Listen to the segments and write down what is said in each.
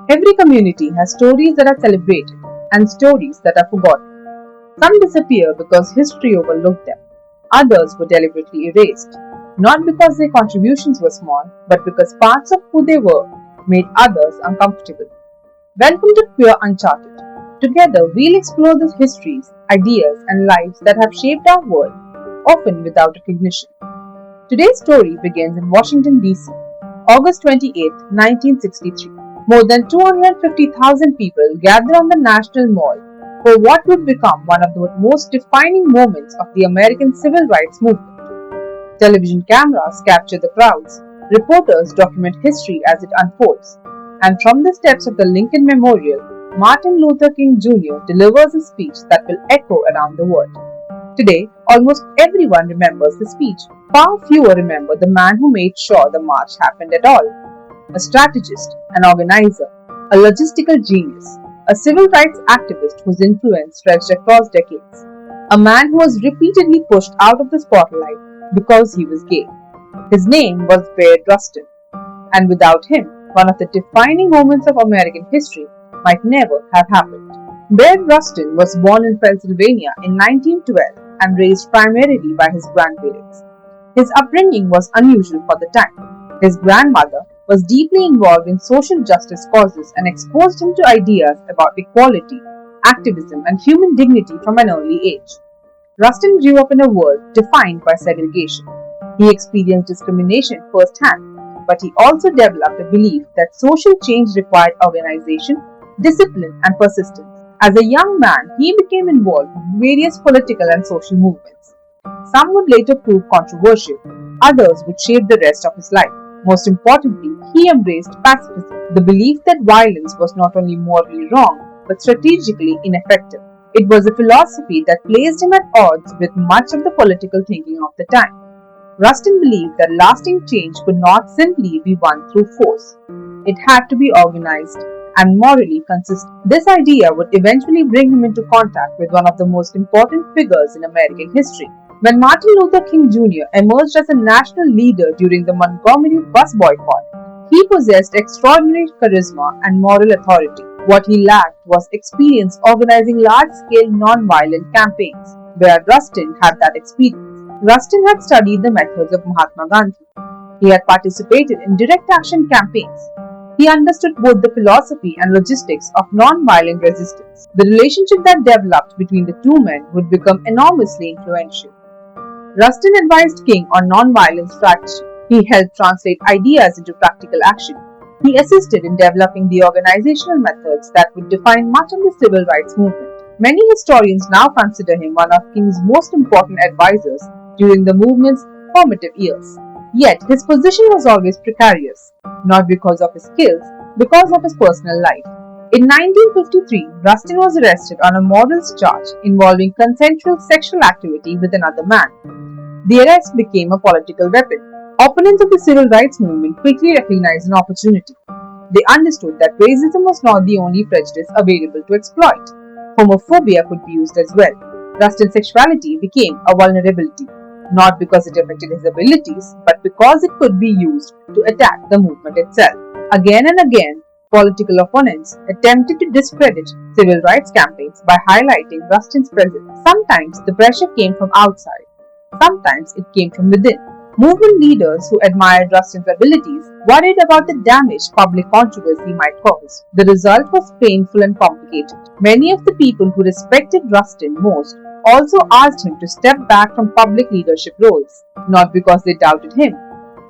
Every community has stories that are celebrated and stories that are forgotten. Some disappear because history overlooked them. Others were deliberately erased, not because their contributions were small, but because parts of who they were made others uncomfortable. Welcome to Pure Uncharted. Together, we'll explore the histories, ideas, and lives that have shaped our world, often without recognition. Today's story begins in Washington, D.C., August 28, 1963. More than 250,000 people gather on the National Mall for what would become one of the most defining moments of the American civil rights movement. Television cameras capture the crowds, reporters document history as it unfolds, and from the steps of the Lincoln Memorial, Martin Luther King Jr. delivers a speech that will echo around the world. Today, almost everyone remembers the speech. Far fewer remember the man who made sure the march happened at all. A strategist, an organizer, a logistical genius, a civil rights activist whose influence stretched across decades. A man who was repeatedly pushed out of the spotlight because he was gay. His name was Bayard Rustin, and without him, one of the defining moments of American history might never have happened. Bayard Rustin was born in Pennsylvania in 1912 and raised primarily by his grandparents. His upbringing was unusual for the time. His grandmother was deeply involved in social justice causes and exposed him to ideas about equality, activism, and human dignity from an early age. Rustin grew up in a world defined by segregation. He experienced discrimination firsthand, but he also developed a belief that social change required organization, discipline, and persistence. As a young man, he became involved in various political and social movements. Some would later prove controversial, others would shape the rest of his life. Most importantly, he embraced pacifism, the belief that violence was not only morally wrong, but strategically ineffective. It was a philosophy that placed him at odds with much of the political thinking of the time. Rustin believed that lasting change could not simply be won through force. It had to be organized and morally consistent. This idea would eventually bring him into contact with one of the most important figures in American history. When Martin Luther King Jr. emerged as a national leader during the Montgomery bus boycott, he possessed extraordinary charisma and moral authority. What he lacked was experience organizing large-scale non-violent campaigns. Bayard Rustin had that experience. Rustin had studied the methods of Mahatma Gandhi. He had participated in direct action campaigns. He understood both the philosophy and logistics of non-violent resistance. The relationship that developed between the two men would become enormously influential. Rustin advised King on non-violent strategy. He helped translate ideas into practical action. He assisted in developing the organizational methods that would define much of the civil rights movement. Many historians now consider him one of King's most important advisors during the movement's formative years. Yet, his position was always precarious, not because of his skills, because of his personal life. In 1953, Rustin was arrested on a morals charge involving consensual sexual activity with another man. The arrest became a political weapon. Opponents of the civil rights movement quickly recognized an opportunity. They understood that racism was not the only prejudice available to exploit. Homophobia could be used as well. Rustin's sexuality became a vulnerability, not because it affected his abilities, but because it could be used to attack the movement itself. Again and again, political opponents attempted to discredit civil rights campaigns by highlighting Rustin's presence. Sometimes the pressure came from outside, sometimes it came from within. Movement leaders who admired Rustin's abilities worried about the damage public controversy might cause. The result was painful and complicated. Many of the people who respected Rustin most also asked him to step back from public leadership roles, not because they doubted him,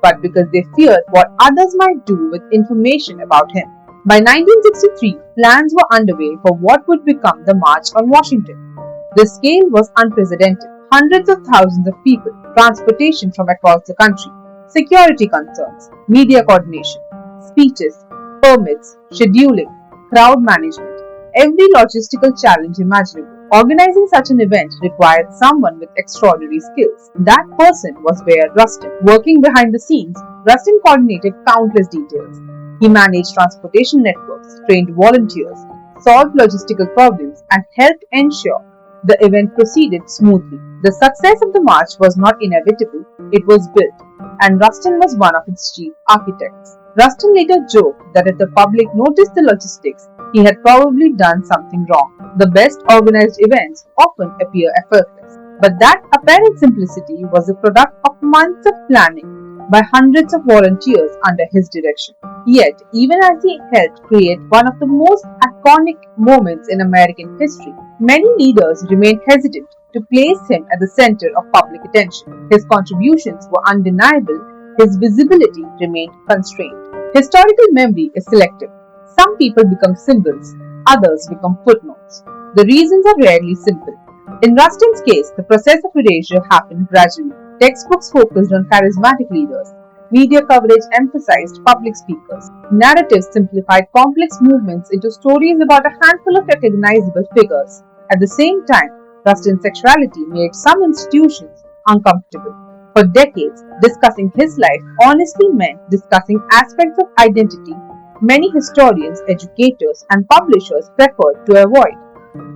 but because they feared what others might do with information about him. By 1963, plans were underway for what would become the March on Washington. The scale was unprecedented. Hundreds of thousands of people, transportation from across the country, security concerns, media coordination, speeches, permits, scheduling, crowd management, every logistical challenge imaginable. Organizing such an event required someone with extraordinary skills. That person was Bayard Rustin. Working behind the scenes, Rustin coordinated countless details. He managed transportation networks, trained volunteers, solved logistical problems, and helped ensure the event proceeded smoothly. The success of the march was not inevitable, it was built, and Rustin was one of its chief architects. Rustin later joked that if the public noticed the logistics, he had probably done something wrong. The best organized events often appear effortless, but that apparent simplicity was a product of months of planning by hundreds of volunteers under his direction. Yet, even as he helped create one of the most iconic moments in American history, many leaders remained hesitant to place him at the center of public attention. His contributions were undeniable, his visibility remained constrained. Historical memory is selective. Some people become symbols, others become footnotes. The reasons are rarely simple. In Rustin's case, the process of erasure happened gradually. Textbooks focused on charismatic leaders. Media coverage emphasized public speakers. Narratives simplified complex movements into stories about a handful of recognizable figures. At the same time, Rustin's sexuality made some institutions uncomfortable. For decades, discussing his life honestly meant discussing aspects of identity many historians, educators, and publishers preferred to avoid.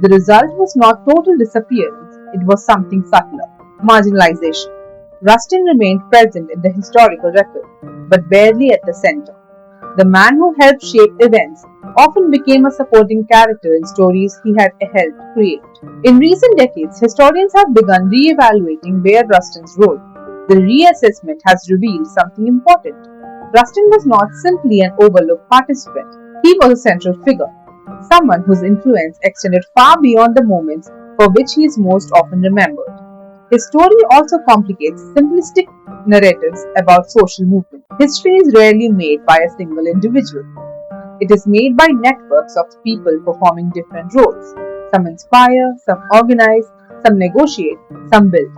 The result was not total disappearance, it was something subtler: marginalization. Rustin remained present in the historical record, but barely at the center. The man who helped shape events often became a supporting character in stories he had helped create. In recent decades, historians have begun re-evaluating Bayard Rustin's role. The reassessment has revealed something important. Rustin was not simply an overlooked participant, he was a central figure, someone whose influence extended far beyond the moments for which he is most often remembered. His story also complicates simplistic narratives about social movement. History is rarely made by a single individual. It is made by networks of people performing different roles. Some inspire, some organize, some negotiate, some build.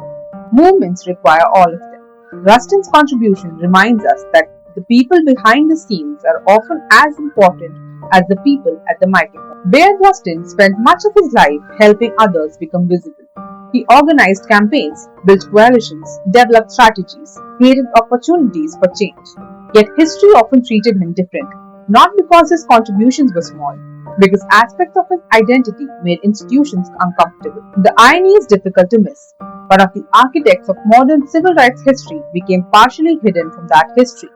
Movements require all of them. Rustin's contribution reminds us that the people behind the scenes are often as important as the people at the microphone. Bayard Rustin spent much of his life helping others become visible. He organized campaigns, built coalitions, developed strategies, created opportunities for change. Yet history often treated him differently, not because his contributions were small, because aspects of his identity made institutions uncomfortable. The irony is difficult to miss. One of the architects of modern civil rights history became partially hidden from that history,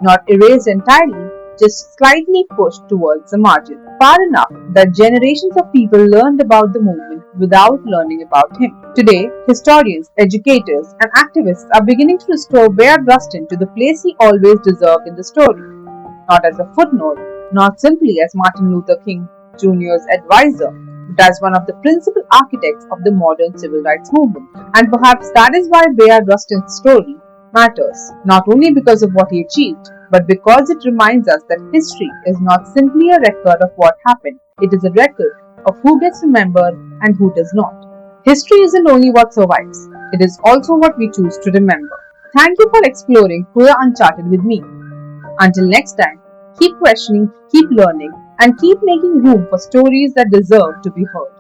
not erased entirely, just slightly pushed towards the margin, far enough that generations of people learned about the movement without learning about him. Today, historians, educators, and activists are beginning to restore Bayard Rustin to the place he always deserved in the story, not as a footnote, not simply as Martin Luther King Jr.'s advisor, but as one of the principal architects of the modern civil rights movement. And perhaps that is why Bayard Rustin's story matters, not only because of what he achieved, but because it reminds us that history is not simply a record of what happened, it is a record of who gets remembered and who does not. History isn't only what survives, it is also what we choose to remember. Thank you for exploring Queer Uncharted with me. Until next time, keep questioning, keep learning, and keep making room for stories that deserve to be heard.